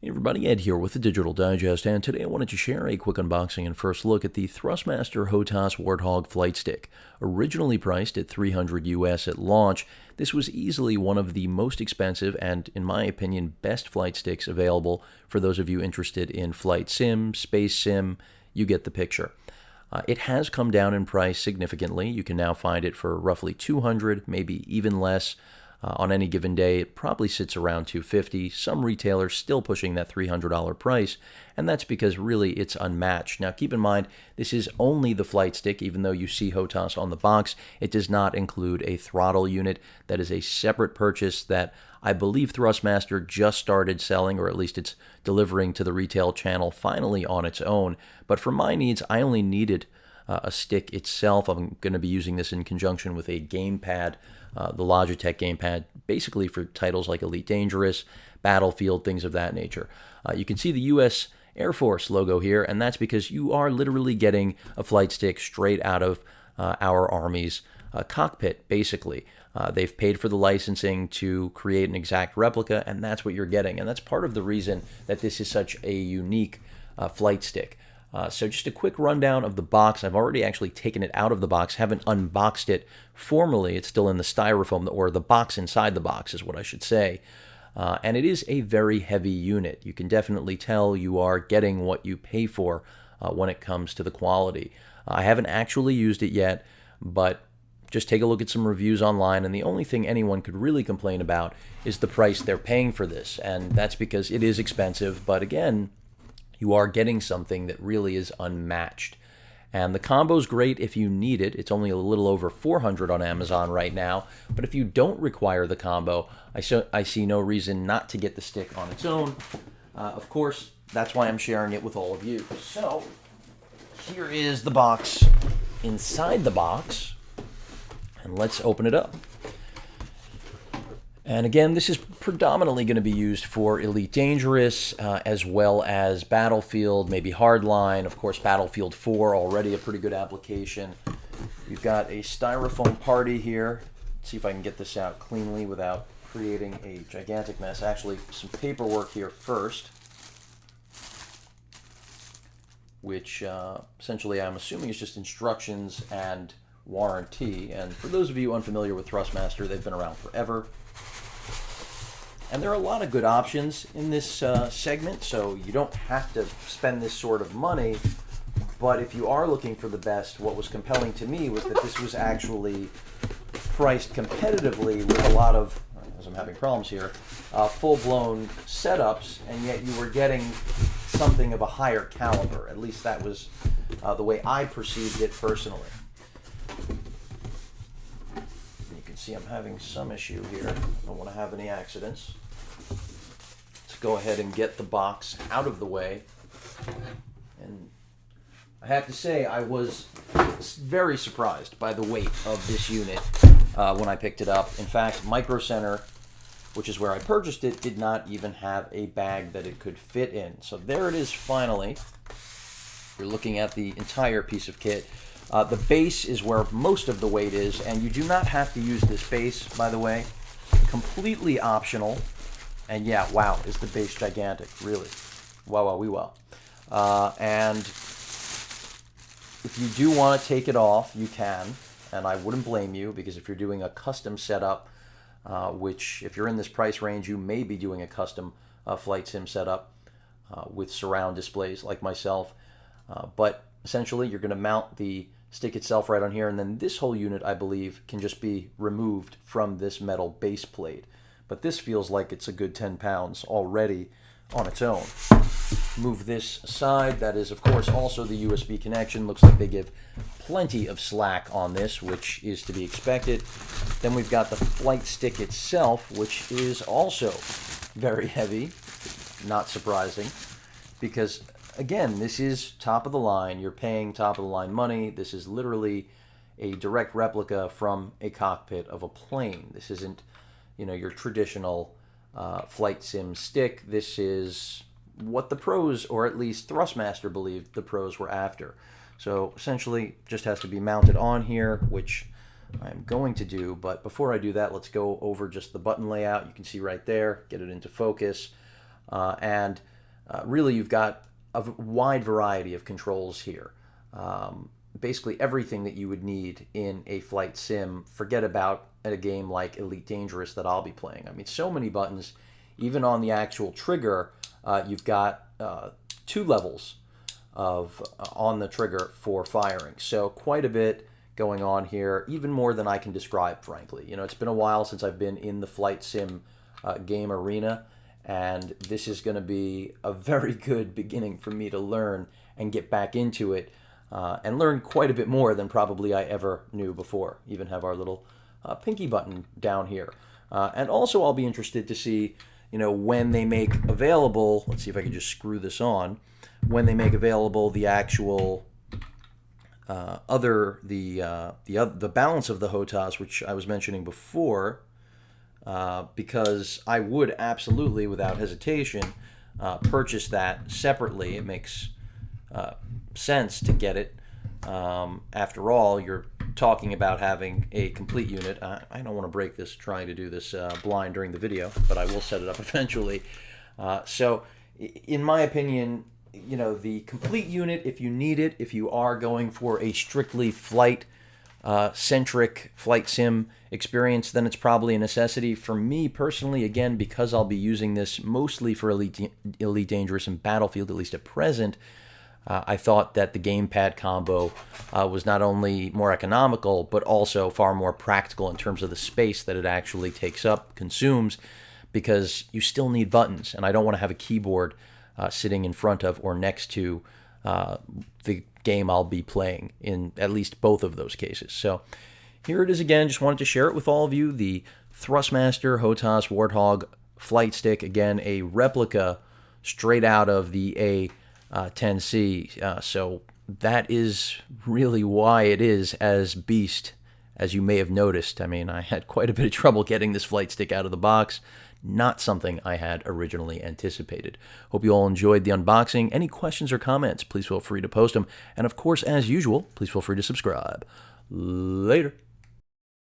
Hey everybody, Ed here with the Digital Digest, and today I wanted to share a quick unboxing and first look at the Thrustmaster HOTAS Warthog flight stick. Originally priced at $300 US at launch, this was easily one of the most expensive and, in my opinion, best flight sticks available for those of you interested in flight sim, space sim. You get the picture. It has come down in price significantly. You can now find it for roughly $200, maybe even less. On any given day, it probably sits around $250. Some retailers still pushing that $300 price, and that's because really it's unmatched. Now keep in mind, this is only the flight stick. Even though you see HOTAS on the box, it does not include a throttle unit. That is a separate purchase that I believe Thrustmaster just started selling, or at least it's delivering to the retail channel finally on its own. But for my needs, I only needed a stick itself. I'm going to be using this in conjunction with a gamepad, the Logitech gamepad, basically for titles like Elite Dangerous, Battlefield, things of that nature. You can see the U.S. Air Force logo here, and that's because you are literally getting a flight stick straight out of our Army's cockpit, basically. They've paid for the licensing to create an exact replica, and that's what you're getting. And that's part of the reason that this is such a unique flight stick. So just a quick rundown of the box. I've already actually taken it out of the box, haven't unboxed it formally. It's still in the styrofoam, or the box inside the box is what I should say. And it is a very heavy unit. You can definitely tell you are getting what you pay for when it comes to the quality. I haven't actually used it yet, but just take a look at some reviews online, and the only thing anyone could really complain about is the price they're paying for this. And that's because it is expensive, but again, you are getting something that really is unmatched. And the combo's great if you need it. It's only a little over $400 on Amazon right now. But if you don't require the combo, I see no reason not to get the stick on its own. Of course, that's why I'm sharing it with all of you. So here is the box inside the box. And let's open it up. And again, this is predominantly going to be used for Elite Dangerous, as well as Battlefield, maybe Hardline. Of course, Battlefield 4, already a pretty good application. We've got a styrofoam party here. Let's see if I can get this out cleanly without creating a gigantic mess. Actually, some paperwork here first, which essentially I'm assuming is just instructions and warranty. And for those of you unfamiliar with Thrustmaster, they've been around forever. And there are a lot of good options in this segment, so you don't have to spend this sort of money. But if you are looking for the best, what was compelling to me was that this was actually priced competitively with a lot of, as I'm having problems here, full-blown setups, and yet you were getting something of a higher caliber. At least that was the way I perceived it personally. See, I'm having some issue here. I don't want to have any accidents. Let's go ahead and get the box out of the way. And I have to say, I was very surprised by the weight of this unit when I picked it up. In fact, Micro Center, which is where I purchased it, did not even have a bag that it could fit in. So there it is finally. You're looking at the entire piece of kit. The base is where most of the weight is, and you do not have to use this base, by the way. Completely optional. And yeah, wow, is the base gigantic, really. Wow, wow, wee wow. And if you do want to take it off, you can, and I wouldn't blame you, because if you're doing a custom setup, which if you're in this price range, you may be doing a custom flight sim setup with surround displays like myself. But essentially, you're going to mount the stick itself right on here, and then this whole unit, I believe, can just be removed from this metal base plate. But this feels like it's a good 10 pounds already on its own. Move this aside. That is, of course, also the USB connection. Looks like they give plenty of slack on this, which is to be expected. Then we've got the flight stick itself, which is also very heavy. Not surprising, because again, this is top of the line. You're paying top of the line money. This is literally a direct replica from a cockpit of a plane. This isn't, your traditional flight sim stick. This is what the pros, or at least Thrustmaster believed the pros were after. So essentially, just has to be mounted on here, which I'm going to do. But before I do that, let's go over just the button layout. You can see right there, get it into focus. And really you've got a wide variety of controls here. Basically everything that you would need in a flight sim. Forget about a game like Elite Dangerous that I'll be playing. I mean, so many buttons. Even on the actual trigger, you've got 2 levels of on the trigger for firing. So quite a bit going on here, even more than I can describe, frankly. You know, it's been a while since I've been in the flight sim game arena, and this is going to be a very good beginning for me to learn and get back into it, and learn quite a bit more than probably I ever knew before. Even have our little pinky button down here. And also I'll be interested to see, you know, when they make available, let's see if I can just screw this on, when they make available the actual the balance of the HOTAS, which I was mentioning before, because I would absolutely, without hesitation, purchase that separately. It makes sense to get it. After all, you're talking about having a complete unit. I don't want to break this trying to do this blind during the video, but I will set it up eventually. So, in my opinion, you know, the complete unit, if you need it, if you are going for a strictly flight centric flight sim experience, then it's probably a necessity. For me personally, again, because I'll be using this mostly for Elite Dangerous and Battlefield, at least at present, I thought that the gamepad combo was not only more economical, but also far more practical in terms of the space that it actually takes up, consumes, because you still need buttons, and I don't want to have a keyboard sitting in front of or next to the game I'll be playing in at least both of those cases. So here it is again. Just wanted to share it with all of you. The Thrustmaster HOTAS Warthog flight stick. Again, a replica straight out of the A10C. So that is really why it is as beast as you may have noticed. I mean, I had quite a bit of trouble getting this flight stick out of the box. Not something I had originally anticipated. Hope you all enjoyed the unboxing. Any questions or comments, please feel free to post them. And of course, as usual, please feel free to subscribe. Later.